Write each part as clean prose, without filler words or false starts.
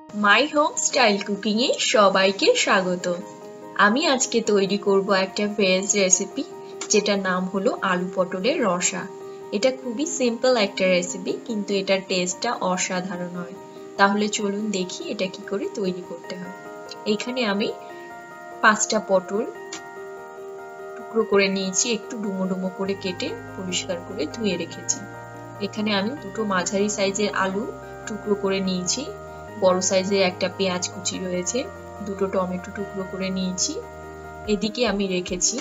My home style cooking এ সবাইকে স্বাগত। আমি আজকে তৈরি করব একটা ভেজ রেসিপি, যেটার নাম হলো আলু পটলের রসা। এটা খুবই সিম্পল একটা রেসিপি, কিন্তু এটার টেস্টটা অসাধারণ হয়। তাহলে চলুন দেখি এটা কি করে তৈরি করতে হয়। এখানে আমি 5টা পটল টুকরো করে নিয়েছি, একটু ডুমো ডুমো করে কেটে পরিষ্কার করে ধুয়ে রেখেছি। এখানে আমি দুটো মাঝারি সাইজের আলু টুকরো করে নিয়েছি, বড় সাইজের একটা পেঁয়াজ কুচি রয়েছে, দুটো টমেটো টুকরো করে নিয়েছি। এদিকে আমি রেখেছি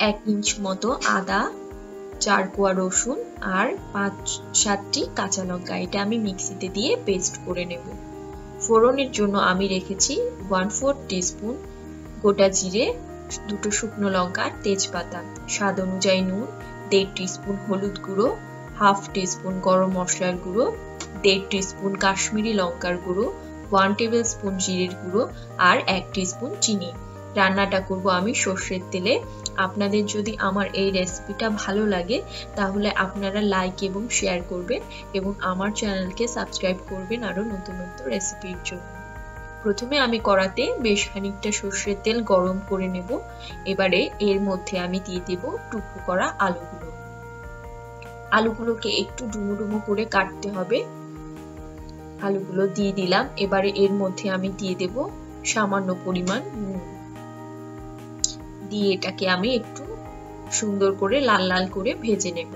1 ইঞ্চ মতো আদা, 4 কোয়া রসুন আর 5-7টি কাঁচা লঙ্কা। এটা আমি মিক্সিতে দিয়ে পেস্ট করে নেব। ফোড়নের জন্য আমি রেখেছি 1/4 টিস্পুন গোটা জিরে, দুটো শুকনো লঙ্কা, তেজপাতা, স্বাদ অনুযায়ী নুন, 1.5 টিস্পুন হলুদ গুঁড়ো, 1/2 টিস্পুন গরম মশলার গুঁড়ো, 1.5 টিস্পুন কাশ্মীরি লঙ্কার গুঁড়ো, 1 টেবিল স্পুন জিরের গুঁড়ো আর 1 টিস্পুন চিনি। রান্নাটা করব আমি সর্ষের তেলে। আপনাদের যদি আমার এই রেসিপিটা ভালো লাগে তাহলে আপনারা লাইক এবং শেয়ার করবেন এবং আমার চ্যানেলকে সাবস্ক্রাইব করবেন আরো নতুন নতুন রেসিপির জন্য। প্রথমে আমি কড়াতে বেশ খানিকটা সর্ষের তেল গরম করে নেব। এবারে এর মধ্যে আমি দিয়ে দেব টুকরো করা আলুগুলো। আলুগুলোকে একটু ডুমো ডুমো করে কাটতে হবে। আলুগুলো দিয়ে দিলাম। এবারে এর মধ্যে আমি দিয়ে দেব সামান্য পরিমাণ নুন। দিয়ে এটাকে আমি একটু সুন্দর করে লাল লাল করে ভেজে নেব।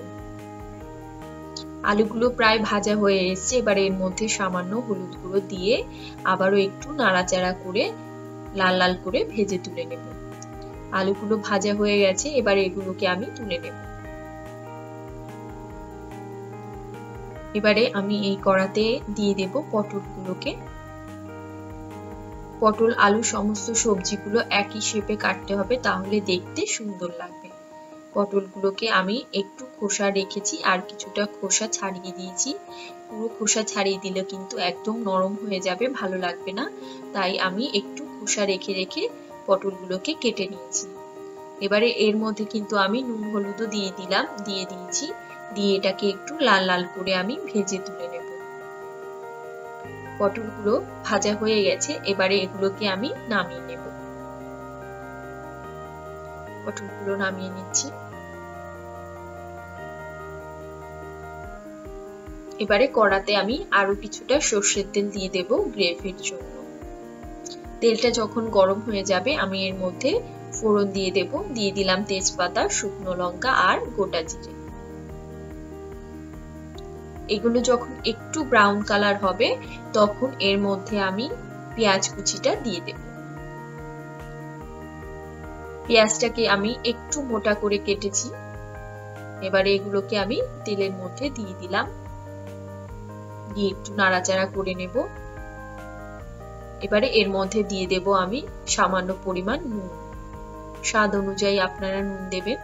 আলুগুলো প্রায় ভাজা হয়ে এসেছে। এবার এর মধ্যে সামান্য হলুদ গুঁড়ো দিয়ে আবারও একটু নাড়াচাড়া করে লাল লাল করে ভেজে তুলে নেব। আলুগুলো ভাজা হয়ে গেছে, এবার এগুলোকে আমি তুলে নেব। এবারে আমি এই কড়াতে দিয়ে দেব পটলগুলোকে। পটল আলু সমস্ত সবজিগুলো একই শেপে কাটতে হবে, তাহলে দেখতে সুন্দর লাগবে। পটলগুলোকে আমি একটু খোসা রেখেছি আর কিছুটা খোসা ছাড়িয়ে দিয়েছি। পুরো খোসা ছাড়িয়ে দিলে কিন্তু একদম নরম হয়ে যাবে, ভালো লাগবে না। তাই আমি একটু খোসা রেখে রেখে পটলগুলোকে কেটে নিয়েছি। এবারে এর মধ্যে কিন্তু আমি নুন হলুদও দিয়ে দিয়েছি। দিয়ে এটাকে একটু লাল লাল করে আমি ভেজে তুলে নেব। পটলগুলো ভাজা হয়ে গেছে, এবারে এগুলোকে আমি নামিয়ে নেব। পটলগুলো নামিয়ে নিচ্ছি। এবারে কড়াতে আমি আরো কিছুটা সর্ষের তেল দিয়ে দেব গ্রেভির জন্য। তেলটা যখন গরম হয়ে যাবে আমি এর মধ্যে ফোড়ন দিয়ে দেব। দিয়ে দিলাম তেজপাতা, শুকনো লঙ্কা আর গোটা জিরে। এগুলো যখন একটু ব্রাউন কালার হবে তখন এর মধ্যে আমি পেঁয়াজ কুচিটা দিয়ে দেব। পেঁয়াজটাকে আমি একটু মোটা করে কেটেছি। এবারে এগুলোকে আমি তেলের মধ্যে দিয়ে দিলাম, দিয়ে একটু নাড়াচাড়া করে নেব। এবারে এর মধ্যে দিয়ে দেব আমি সামান্য পরিমাণ নুন। স্বাদ অনুযায়ী আপনারা নুন দেবেন।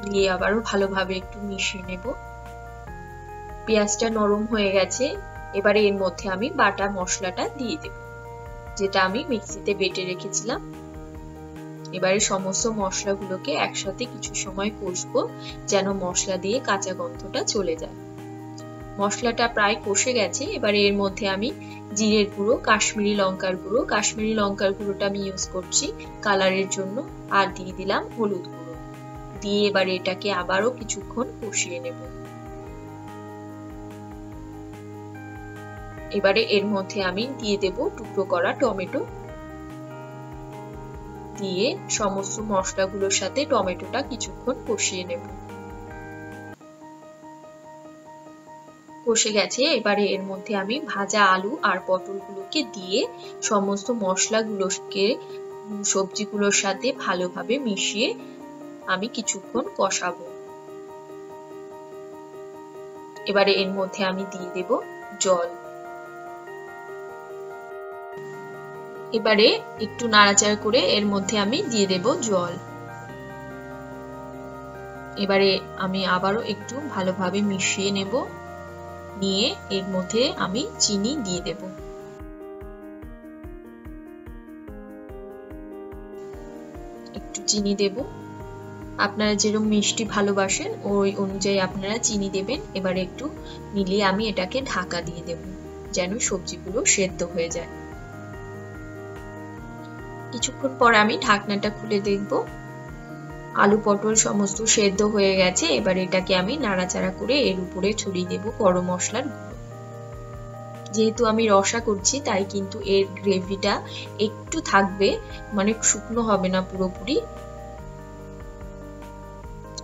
দিয়ে আবারও ভালোভাবে একটু মিশিয়ে নেব। পেঁয়াজটা নরম হয়ে গেছে, এবারে এর মধ্যে আমি বাটা মশলাটা দিয়ে দেব, যেটা আমি মিক্সিতে বেটে রেখেছিলাম। এবারে সমস্ত মশলাগুলোকে একসাথে কিছু সময় কষবো, যেন মশলা দিয়ে কাঁচা গন্ধটা চলে যায়। মশলাটা প্রায় কষে গেছে। এবারে এর মধ্যে আমি জিরের গুঁড়ো, কাশ্মীরি লঙ্কার গুঁড়োটা আমি ইউজ করছি কালারের জন্য, আর দিয়ে দিলাম হলুদ গুঁড়ো। দিয়ে এবারে এটাকে আবারও কিছুক্ষণ কষিয়ে নেব। এবারে এর মধ্যে আমি দিয়ে দেব টুকরো করা টমেটো। দিয়ে সমস্ত মশলাগুলোর সাথে টমেটোটা কিছুক্ষণ কষিয়ে নেব। কষে গেছে, এবারে এর মধ্যে আমি ভাজা আলু আর পটলগুলোকে দিয়ে সমস্ত মশলাগুলোকে সবজিগুলোর সাথে ভালোভাবে মিশিয়ে আমি কিছুক্ষণ কষাবো। এবারে এর মধ্যে আমি দিয়ে দেব জল। এবারে একটু নাড়াচাড়া করে এর মধ্যে আমি দিয়ে দেব জল। এবারে আমি আবারও একটু ভালোভাবে মিশিয়ে নেব। নিয়ে এর মধ্যে আমি চিনি দিয়ে দেব। একটু চিনি দেব। আপনারা যেরকম মিষ্টি ভালোবাসেন ওই অনুযায়ী আপনারা চিনি দেবেন। এবার একটু মিলিয়ে আমি এটাকে ঢাকা দিয়ে দেব যেন সবজিগুলো সেদ্ধ হয়ে যায়। কিছুক্ষণ পর আমি ঢাকনাটা খুলে দেখব আলু পটল সমস্ত সেদ্ধ হয়ে গেছে। এবার এটাকে আমি নাড়াচাড়া করে এর উপরে ছড়িয়ে দেব গরম মশলার গুঁড়ো। যেহেতু আমি রসা করছি তাই কিন্তু এর গ্রেভিটা একটু থাকবে, মানে শুকনো হবে না পুরোপুরি।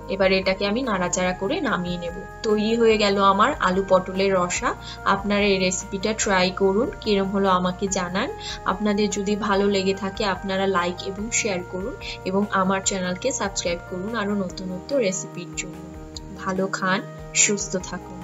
এবার এটাকে আমি নাড়াচাড়া করে নামিয়ে নেব। তৈরি হয়ে গেল আমার আলু পটলের রসা। আপনারা এই রেসিপিটা ট্রাই করুন, কিরম হলো আমাকে জানান। আপনাদের যদি ভালো লেগে থাকে আপনারা লাইক এবং শেয়ার করুন এবং আমার চ্যানেলকে সাবস্ক্রাইব করুন আরো নতুন নতুন রেসিপির জন্য। ভালো খান, সুস্থ থাকুন।